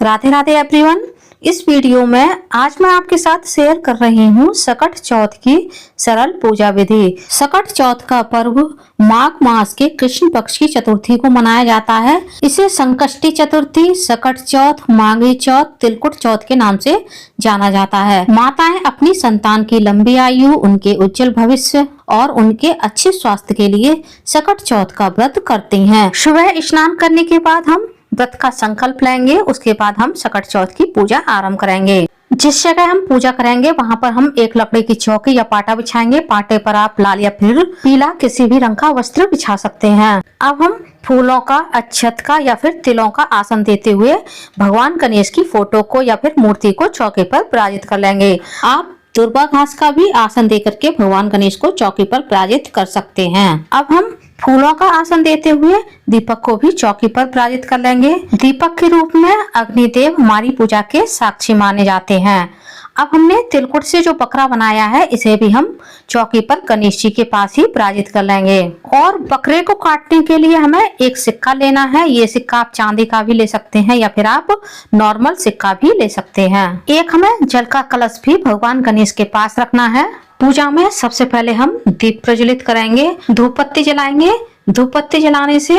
Radhe Radhe everyone. इस video में आज मैं आपके साथ शेयर कर रही हूँ सकट चौथ की सरल पूजा विधि। सकट चौथ का पर्व माघ मास के कृष्ण पक्ष की चतुर्थी को मनाया जाता है। इसे संकष्टी चतुर्थी, सकट चौथ, माघी चौथ, तिलकुट चौथ के नाम से जाना जाता है। माताएं अपनी संतान की लंबी आयु, उनके उज्जवल भविष्य और उनके अच्छे स्वास्थ्य के लिए सकट चौथ का व्रत करती हैं। सुबह स्नान करने के बाद हम व्रत का संकल्प लेंगे। उसके बाद हम सकट चौथ की पूजा आरंभ करेंगे। जिस जगह हम पूजा करेंगे वहां पर हम एक लकड़ी की चौकी या पाटा बिछाएंगे। पाटे पर आप लाल या फिर पीला किसी भी रंग का वस्त्र बिछा सकते हैं। अब हम फूलों का, अक्षत का या फिर तिलों का आसन देते हुए भगवान गणेश की फोटो को या फिर मूर्ति को चौकी पर विराजित कर लेंगे। आप दुर्वा घास का भी आसन देकर के भगवान गणेश को चौकी पर विराजित कर सकते हैं। अब हम फूलों का आसन देते हुए दीपक को भी चौकी पर विराजित कर लेंगे। दीपक के रूप में अग्निदेव हमारी पूजा के साक्षी माने जाते हैं। अब हमने तिलकुट से जो बकरा बनाया है इसे भी हम चौकी पर गणेश जी के पास ही विराजित कर लेंगे। और बकरे को काटने के लिए हमें एक सिक्का लेना है। ये सिक्का आप चांदी का भी ले सकते हैं या फिर आप नॉर्मल सिक्का भी ले सकते हैं। एक हमें जल का कलश भी भगवान गणेश के पास रखना है। पूजा में सबसे पहले हम दीप प्रज्वलित करेंगे, धूप बत्ती जलाएंगे। धूप बत्ती जलाने से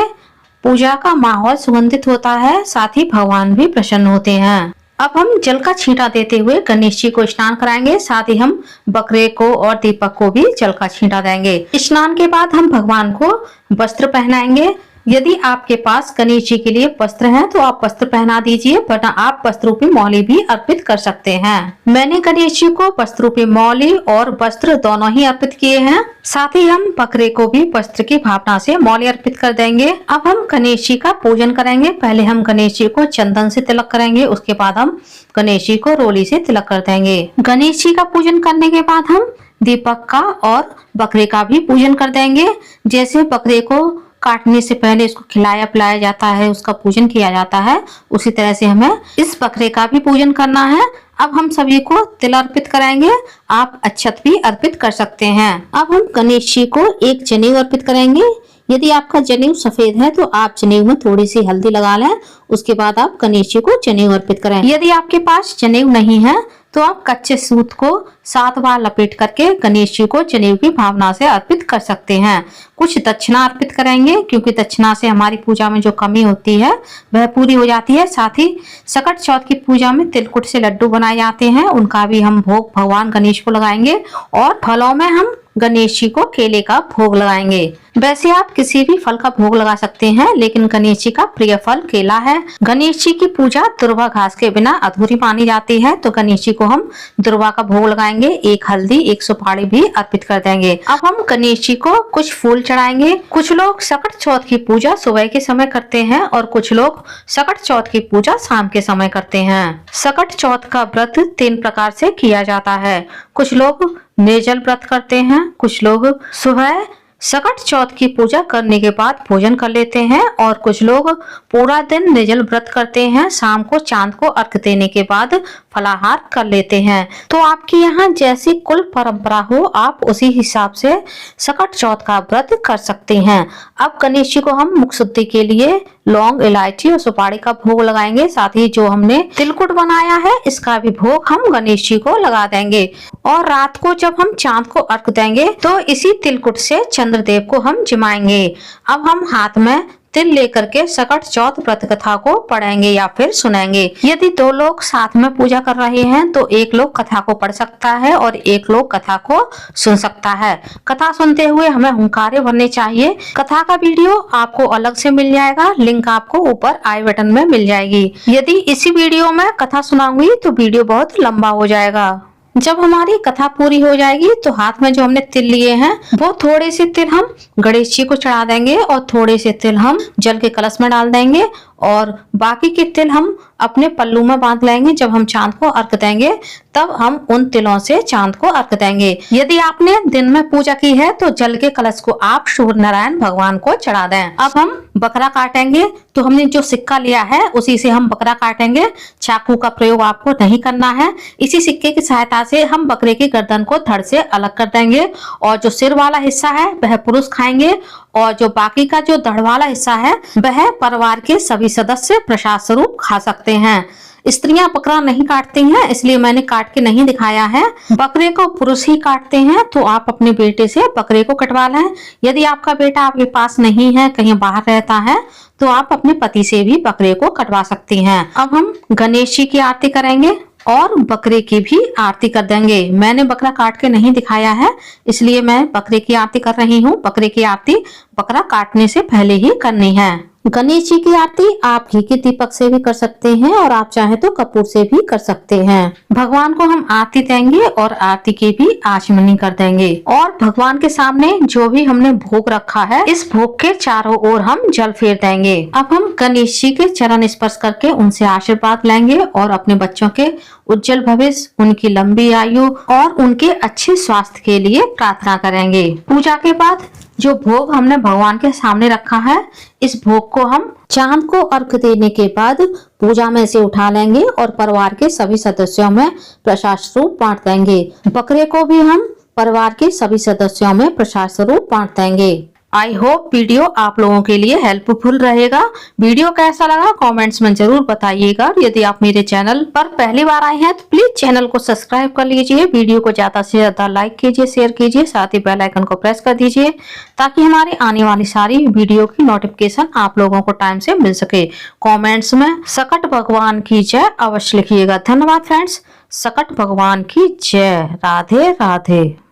पूजा का माहौल सुगंधित होता है, साथ ही भगवान भी प्रसन्न होते हैं। अब हम जल का छींटा देते हुए गणेश जी को स्नान कराएंगे। साथ ही हम बकरे को और दीपक को भी जल का छींटा देंगे। स्नान के बाद हम भगवान को वस्त्र पहनाएंगे। यदि आपके पास गणेश जी के लिए वस्त्र हैं तो आप वस्त्र पहना दीजिए, वरना आप वस्त्र रूपी मौली भी अर्पित कर सकते हैं। मैंने गणेश जी को वस्त्र रूपी मौली और वस्त्र दोनों ही अर्पित किए हैं। साथ ही हम बकरे को भी वस्त्र की भावना से मौली अर्पित कर देंगे। अब हम गणेश जी का पूजन करेंगे। पहले हम गणेश जी को चंदन से तिलक करेंगे, उसके बाद हम गणेश जी को रोली से तिलक कर देंगे। गणेश जी का पूजन करने के बाद हम दीपक का और बकरे का भी पूजन कर देंगे। जैसे बकरे को काटने से पहले इसको खिलाया पिलाया जाता है, उसका पूजन किया जाता है, उसी तरह से हमें इस बकरे का भी पूजन करना है। अब हम सभी को तिल अर्पित कराएंगे। आप अक्षत भी अर्पित कर सकते हैं। अब हम गणेश जी को एक जनेऊ अर्पित करेंगे। यदि आपका जनेऊ सफेद है तो आप जनेऊ में थोड़ी सी हल्दी लगा लें, उसके बाद आप गणेश जी को जनेऊ अर्पित करें। यदि आपके पास जनेऊ नहीं है तो आप कच्चे सूत को 7 बार लपेट करके गणेश जी को जनेऊ की भावना से अर्पित कर सकते हैं। कुछ दक्षिणा अर्पित करेंगे, क्योंकि दक्षिणा से हमारी पूजा में जो कमी होती है वह पूरी हो जाती है। साथ ही सकट चौथ की पूजा में तिलकुट से लड्डू बनाए जाते हैं, उनका भी हम भोग भगवान गणेश को लगाएंगे। और फलों में हम गणेश जी को केले का भोग लगाएंगे। वैसे आप किसी भी फल का भोग लगा सकते हैं, लेकिन गणेश जी का प्रिय फल केला है। गणेश जी की पूजा दुर्वा घास के बिना अधूरी मानी जाती है, तो गणेश जी को हम दुर्वा का भोग लगाएंगे। एक हल्दी, एक सुपारी भी अर्पित कर देंगे। अब हम गणेश जी को कुछ फूल चढ़ाएंगे। कुछ लोग सकट चौथ की पूजा सुबह के समय करते हैं और कुछ लोग सकट चौथ की पूजा शाम के समय करते हैं। सकट चौथ का व्रत 3 प्रकार से किया जाता है। कुछ लोग निर्जल व्रत करते हैं, कुछ लोग सुबह सकट चौथ की पूजा करने के बाद भोजन कर लेते हैं और कुछ लोग पूरा दिन निर्जल व्रत करते हैं। शाम को चांद को अर्घ देने के बाद फलाहार कर लेते हैं। तो आपके यहाँ जैसी कुल परंपरा हो आप उसी हिसाब से सकट चौथ का व्रत कर सकते हैं। अब गणेश जी को हम मुख शुद्धि के लिए लौंग, इलायची और सुपारी का भोग लगाएंगे। साथ ही जो हमने तिलकुट बनाया है इसका भी भोग हम गणेश जी को लगा देंगे। और रात को जब हम चांद को अर्घ देंगे तो इसी तिलकुट से चंद्रदेव को हम जिमाएंगे। अब हम हाथ में तिल लेकर के सकट चौथ व्रत कथा को पढ़ेंगे या फिर सुनेंगे। यदि 2 लोग साथ में पूजा कर रहे हैं तो एक लोग कथा को पढ़ सकता है और एक लोग कथा को सुन सकता है। कथा सुनते हुए हमें हुंकारे भरने चाहिए। कथा का वीडियो आपको अलग से मिल जाएगा, लिंक आपको ऊपर आई बटन में मिल जाएगी। यदि इसी वीडियो में कथा सुनाऊंगी तो वीडियो बहुत लंबा हो जाएगा। जब हमारी कथा पूरी हो जाएगी तो हाथ में जो हमने तिल लिए हैं वो थोड़े से तिल हम गणेश जी को चढ़ा देंगे और थोड़े से तिल हम जल के कलश में डाल देंगे और बाकी के तिल हम अपने पल्लू में बांध लेंगे। जब हम चांद को अर्घ देंगे तब हम उन तिलों से चांद को अर्घ देंगे। यदि आपने दिन में पूजा की है तो जल के कलश को आप सूर्य नारायण भगवान को चढ़ा दें। अब हम बकरा काटेंगे, तो हमने जो सिक्का लिया है उसी से हम बकरा काटेंगे। चाकू का प्रयोग आपको नहीं करना है। इसी सिक्के की सहायता से हम बकरे की गर्दन को धड़ से अलग कर देंगे और जो सिर वाला हिस्सा है वह पुरुष खाएंगे और जो बाकी का जो धड़ वाला हिस्सा है वह परिवार के सभी सभी सदस्य प्रसाद स्वरूप खा सकते हैं। स्त्रियां बकरा नहीं काटती हैं, इसलिए मैंने काट के नहीं दिखाया है। बकरे को पुरुष ही काटते हैं, तो आप अपने बेटे से बकरे को कटवा लें। यदि आपका बेटा आपके पास नहीं है, कहीं बाहर रहता है, तो आप अपने पति से भी बकरे को कटवा सकती हैं। अब हम गणेश जी की आरती करेंगे और बकरे की भी आरती कर देंगे। मैंने बकरा काट के नहीं दिखाया है, इसलिए मैं बकरे की आरती कर रही हूँ। बकरे की आरती बकरा काटने से पहले ही करनी है। गणेश जी की आरती आप घी के दीपक से भी कर सकते हैं और आप चाहे तो कपूर से भी कर सकते हैं। भगवान को हम आरती देंगे और आरती की भी आचमनी कर देंगे और भगवान के सामने जो भी हमने भोग रखा है, इस भोग के चारों ओर हम जल फेर देंगे। अब हम गणेश जी के चरण स्पर्श करके उनसे आशीर्वाद लेंगे और अपने बच्चों के उज्जवल भविष्य, उनकी लंबी आयु और उनके अच्छे स्वास्थ्य के लिए प्रार्थना करेंगे। पूजा के बाद जो भोग हमने भगवान के सामने रखा है, इस भोग को हम चांद को अर्घ देने के बाद पूजा में से उठा लेंगे और परिवार के सभी सदस्यों में प्रसाद स्वरूप बांट देंगे। बकरे को भी हम परिवार के सभी सदस्यों में प्रसाद स्वरूप बांट देंगे। आई होप वीडियो आप लोगों के लिए हेल्पफुल रहेगा। वीडियो कैसा लगा कमेंट्स में जरूर बताइएगा। यदि आप मेरे चैनल पर पहली बार आए हैं तो प्लीज चैनल को सब्सक्राइब कर लीजिए। वीडियो को ज्यादा से ज्यादा लाइक कीजिए, शेयर कीजिए, साथ ही बेल आइकन को प्रेस कर दीजिए ताकि हमारी आने वाली सारी वीडियो की नोटिफिकेशन आप लोगों को टाइम से मिल सके। कॉमेंट्स में सकट भगवान की जय अवश्य लिखिएगा। धन्यवाद फ्रेंड्स। सकट भगवान की जय। राधे राधे।